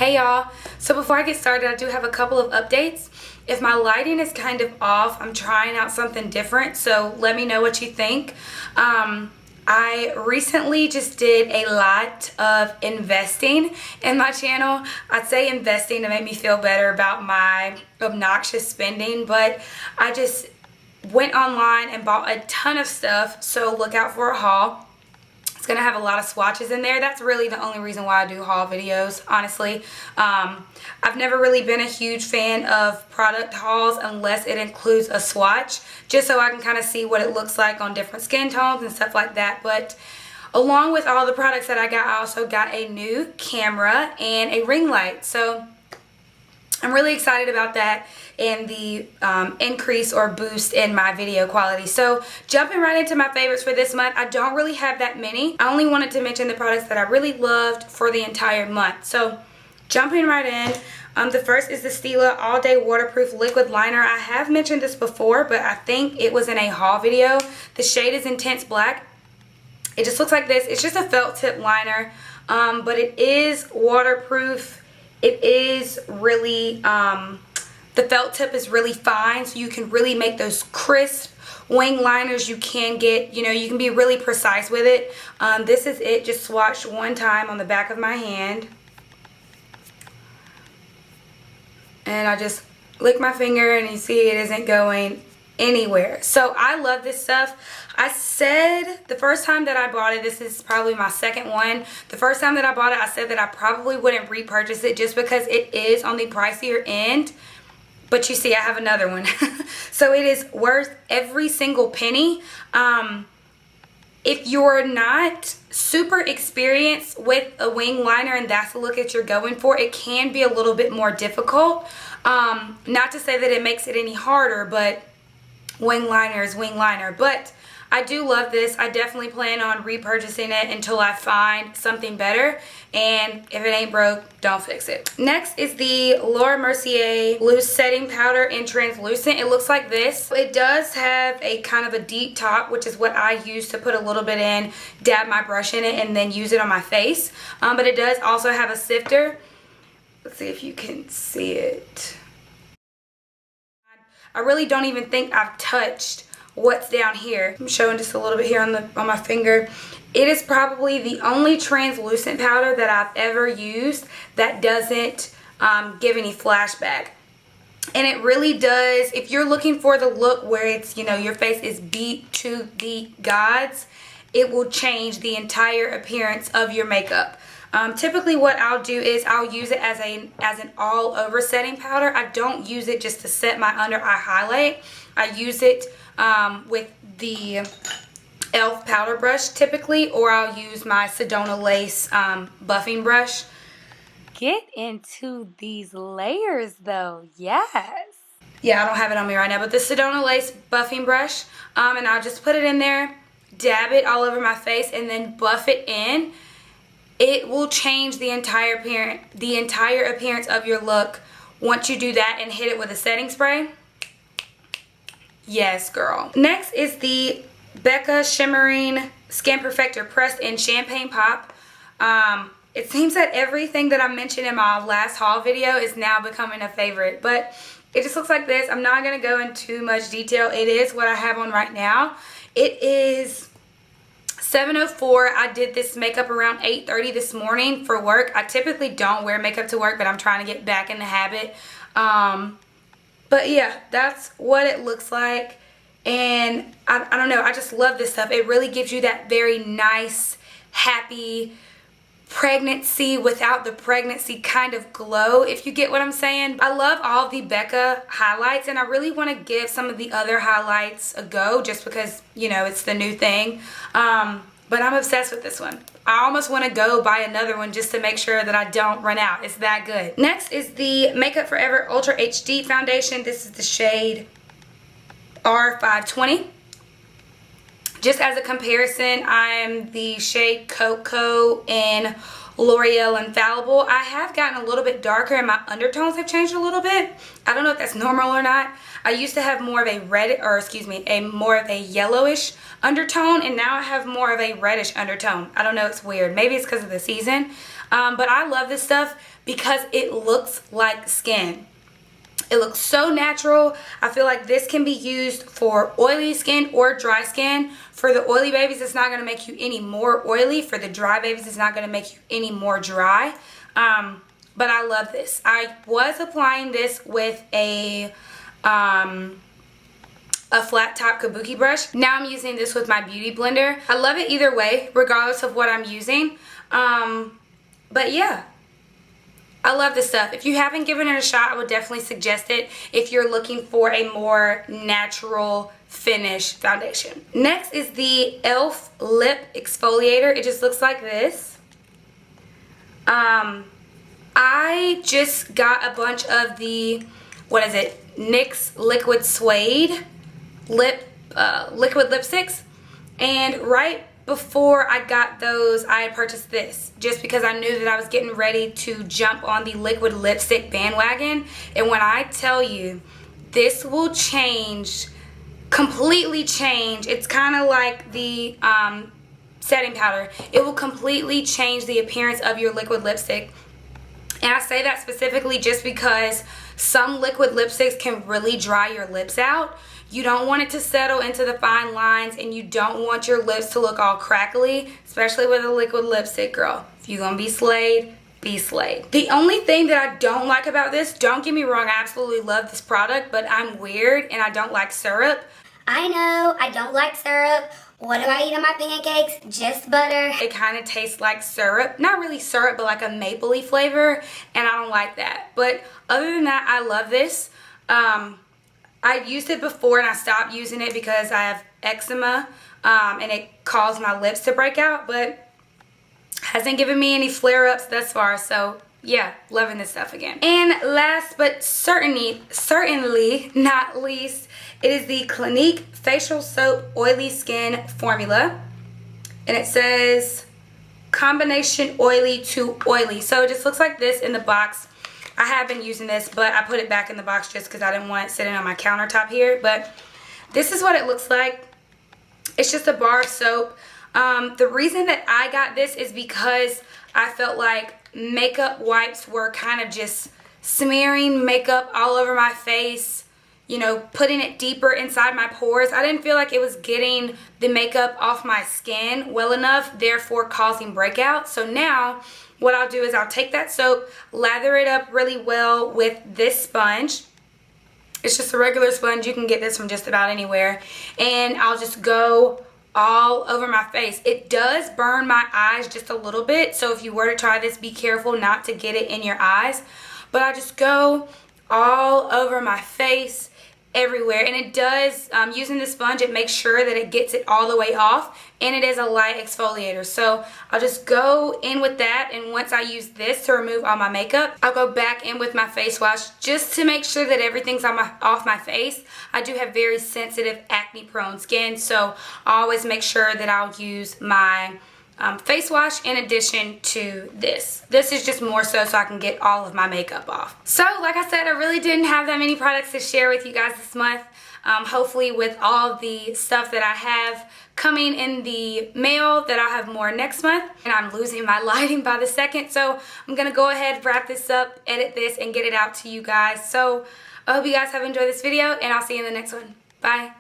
Hey y'all, so before I get started, I do have a couple of updates. If my lighting is kind of off, I'm trying out something different, so let me know what you think. I recently just did a lot of investing in my channel. I'd say investing to make me feel better about my obnoxious spending, but I just went online and bought a ton of stuff, so look out for a haul. It's going to have a lot of swatches in there. That's really the only reason why I do haul videos, honestly. I've never really been a huge fan of product hauls unless it includes a swatch, just so I can kind of see what it looks like on different skin tones and stuff like that. But along with all the products that I got, I also got a new camera and a ring light. So I'm really excited about that and the increase or boost in my video quality. So jumping right into my favorites for this month, I don't really have that many. I only wanted to mention the products that I really loved for the entire month. So jumping right in, the first is the Stila All Day Waterproof Liquid Liner. I have mentioned this before, but I think it was in a haul video. The shade is Intense Black. It just looks like this. It's just a felt tip liner, but it is waterproof. It is really, the felt tip is really fine, so you can really make those crisp wing liners. You can get, you can be really precise with it. This is it, just swatched one time on the back of my hand. And I just lick my finger and you see it isn't going anywhere. So I love this stuff. I said the first time that I bought it, this is probably my second one. The first time that I bought it, I said that I probably wouldn't repurchase it just because it is on the pricier end. But you see, I have another one. So it is worth every single penny. If you're not super experienced with a wing liner and that's the look that you're going for, it can be a little bit more difficult. Not to say that it makes it any harder, but wing liner is wing liner. But I do love this. I definitely plan on repurchasing it until I find something better. And if it ain't broke, don't fix it. Next is the Mercier Loose Setting Powder in Translucent. It looks like this. It does have a kind of a deep top, which is what I use to put a little bit in, dab my brush in it, and then use it on my face. But it does also have a sifter. Let's see if you can see it. I really don't even think I've touched what's down here. I'm showing just a little bit here on my finger. It is probably the only translucent powder that I've ever used that doesn't give any flashback. And it really does, if you're looking for the look where it's, your face is beat to the gods, it will change the entire appearance of your makeup. Typically what I'll do is I'll use it as an all over setting powder. I don't use it just to set my under eye highlight. I use it with the e.l.f. powder brush typically, or I'll use my Sedona Lace buffing brush. Get into these layers though, yes. Yeah, I don't have it on me right now, but the Sedona Lace buffing brush, and I'll just put it in there, dab it all over my face, and then buff it in. It will change the entire appearance of your look once you do that and hit it with a setting spray. Yes, girl. Next is the Becca Shimmering Skin Perfector Pressed in Champagne Pop. It seems that everything that I mentioned in my last haul video is now becoming a favorite, but it just looks like this. I'm not going to go into too much detail. It is what I have on right now. It is 7:04. I did this makeup around 8:30 this morning for work. I typically don't wear makeup to work, but I'm trying to get back in the habit. But yeah, that's what it looks like. And I don't know, I just love this stuff. It really gives you that very nice, happy pregnancy without the pregnancy kind of glow, if you get what I'm saying. I love all the Becca highlights, and I really want to give some of the other highlights a go just because, it's the new thing. But I'm obsessed with this one. I almost want to go buy another one just to make sure that I don't run out. It's that good. Next is the Makeup Forever Ultra HD Foundation. This is the shade R520. Just as a comparison, I'm the shade Cocoa in L'Oreal Infallible. I have gotten a little bit darker and my undertones have changed a little bit. I don't know if that's normal or not. I used to have more of a more of a yellowish undertone, and now I have more of a reddish undertone. I don't know, it's weird. Maybe it's because of the season. But I love this stuff because it looks like skin. It looks so natural. I feel like this can be used for oily skin or dry skin. For the oily babies, it's not going to make you any more oily. For the dry babies, it's not going to make you any more dry. But I love this. I was applying this with a flat top kabuki brush. Now I'm using this with my beauty blender. I love it either way, regardless of what I'm using. But yeah, I love this stuff. If you haven't given it a shot, I would definitely suggest it if you're looking for a more natural finish foundation. Next is the e.l.f. Lip Exfoliator. It just looks like this. I just got a bunch of the, NYX Liquid Suede liquid lipsticks, and right before I got those, I had purchased this just because I knew that I was getting ready to jump on the liquid lipstick bandwagon. And when I tell you, this will completely change. It's kind of like the setting powder. It will completely change the appearance of your liquid lipstick. And I say that specifically just because some liquid lipsticks can really dry your lips out. You don't want it to settle into the fine lines, and you don't want your lips to look all crackly, especially with a liquid lipstick, girl. If you're gonna be slayed, be slayed. The only thing that I don't like about this, don't get me wrong, I absolutely love this product, but I'm weird and I don't like syrup. I know, I don't like syrup. What do I eat on my pancakes? Just butter. It kind of tastes like syrup. Not really syrup, but like a mapley flavor, and I don't like that. But other than that, I love this. I used it before and I stopped using it because I have eczema and it caused my lips to break out, but hasn't given me any flare-ups thus far. So yeah, loving this stuff again. And last but certainly not least, it is the Clinique Facial Soap Oily Skin Formula. And it says combination oily to oily. So it just looks like this in the box. I have been using this, but I put it back in the box just because I didn't want it sitting on my countertop here. But this is what it looks like. It's just a bar of soap. The reason that I got this is because I felt like makeup wipes were kind of just smearing makeup all over my face, you know, putting it deeper inside my pores. I didn't feel like it was getting the makeup off my skin well enough, therefore causing breakouts. So now what I'll do is I'll take that soap, lather it up really well with this sponge. It's just a regular sponge. You can get this from just about anywhere. And I'll just go all over my face. It does burn my eyes just a little bit, so if you were to try this, be careful not to get it in your eyes. But I just go all over my face, everywhere. And it does, using the sponge, it makes sure that it gets it all the way off, and it is a light exfoliator. So I'll just go in with that, and once I use this to remove all my makeup, I'll go back in with my face wash just to make sure that everything's off my face. I do have very sensitive acne prone skin, so I always make sure that I'll use my face wash in addition to this. This is just more so I can get all of my makeup off. So like I said, I really didn't have that many products to share with you guys this month. Hopefully with all the stuff that I have coming in the mail, that I'll have more next month. And I'm losing my lighting by the second, so I'm gonna go ahead, wrap this up, edit this, and get it out to you guys. So I hope you guys have enjoyed this video, and I'll see you in the next one. Bye.